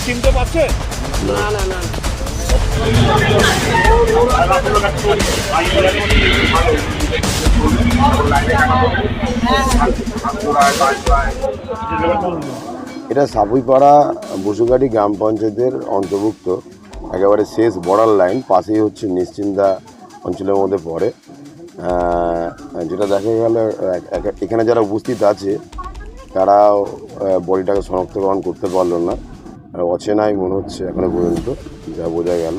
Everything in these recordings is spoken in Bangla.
চিনতে পারছে না না না এটা সাপুইপাড়া বসুঘাটি গ্রাম পঞ্চায়েতের অন্তর্ভুক্ত একেবারে শেষ বর্ডার লাইন, পাশেই হচ্ছে নিশ্চিন্দা অঞ্চলের মধ্যে পড়ে। যেটা দেখা গেল এখানে যারা উপস্থিত আছে তারা বডিটাকে শনাক্তকরণ করতে পারলো না, অচেনাই মনে হচ্ছে এখনো পর্যন্ত যা বোঝা গেল।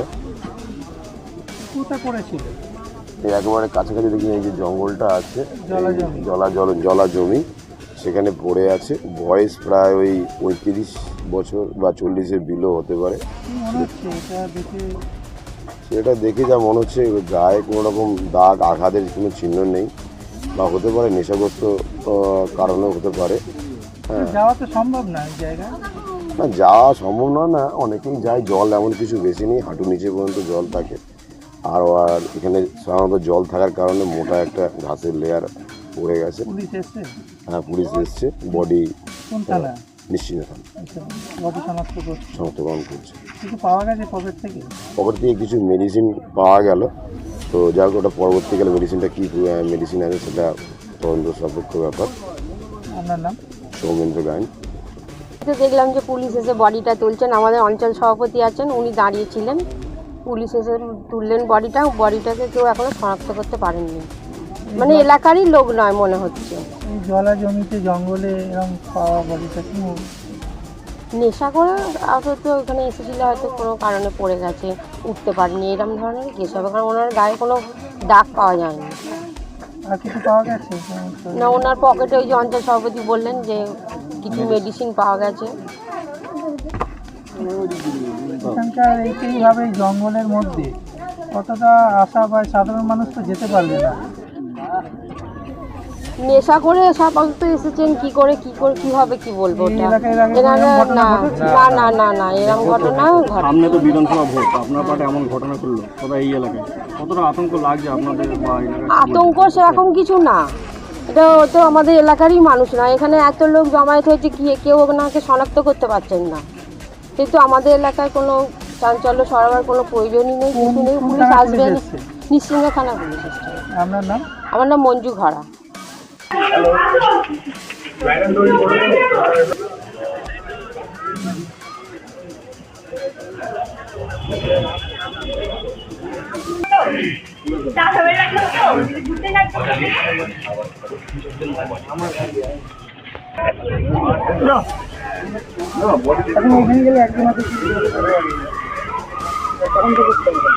একেবারে কাছাকাছি দেখি এই যে জঙ্গলটা আছে, জলা জমি, সেখানে পড়ে আছে। বয়স প্রায় ওই 35 বছর বা 40-এর বিলো হতে পারে। সেটা দেখে যা মনে হচ্ছে গায়ে কোনো রকম দাগ আঘাতের কোনো চিহ্ন নেই, বা হতে পারে নেশাগ্রস্ত কারণেও হতে পারে। হ্যাঁ, যাওয়া তো সম্ভব না জায়গা, না যাওয়া সম্ভব না, অনেকেই যায়। জল এমন কিছু বেশি নেই, হাঁটু নিচে পর্যন্ত জল থাকে। আর এখানে সাধারণত জল থাকার কারণে মোটা একটা ঘাসের লেয়ার পড়ে গেছে। হ্যাঁ, পুলিশ এসছে। বডি নিশ্চিন্ত শনাক্তকরণ করছে। পকেট থেকে কিছু মেডিসিন পাওয়া গেল, তো যা হোক ওটা পরবর্তীকালে মেডিসিনটা কী মেডিসিন আছে সেটা তদন্ত সাপেক্ষ ব্যাপার। আপনার নাম? সৌমেন্দ্র গায়ন। দেখলাম যে পুলিশ এসে বডিটা তুলছেন, আমাদের অঞ্চল সভাপতি আছেন, উনি দাঁড়িয়েছিলেন। পুলিশ এসে তুললেন বডিটাকে কেউ এখনো শনাক্ত করতে পারেননি, মানে এলাকারই লোক নয় মনে হচ্ছে। জলা জমিতে জঙ্গলে এরকম পাওয়া বডিটা কি নেশা করে হয়তো ওখানে এসেছিল, হয়তো কোনো কারণে পড়ে গেছে, উঠতে পারেনি, এরকম ধরনের কেস হবে। কারণ ওনার গায়ে কোনো দাগ পাওয়া যায়নি। আর কিছু পাওয়া গেছে না, ওনার পকেটে ওই যে অঞ্চল সভাপতি বললেন যে কিছু মেডিসিন পাওয়া গেছে। এখানকার এইভাবে জঙ্গলের মধ্যে কতটা আশা বা সাধারণ মানুষ তো যেতে পারবে না। নেশা করে আপাতত এসেছেন, কি করে কিভাবে কি বলবো ওটা। না এরকম ঘটনা সামনে তো বিধানসভা ভোট, আপনার পার্টি এমন ঘটনা করলো, তবে এই এলাকায় কতটা আতঙ্ক লাগছে আপনাদের? আতঙ্ক সেরকম কিছু না, এটা তো আমাদের এলাকারই মানুষ না। এখানে এত লোক জমায়েত হয়েছে, কেউ ওনাকে শনাক্ত করতে পারছেন না। কিন্তু আমাদের এলাকায় কোনো চাঞ্চল্য সরাবার কোনো প্রয়োজনই নেই, কিছু নেই। পুলিশ আসবেন, নিশ্চিন্দা থানা পুলিশ এসছে। আপনার নাম? আমার নাম মঞ্জু ঘরা। এখন ওখানে গেলে একজন আছে তখন তো করতে হবে।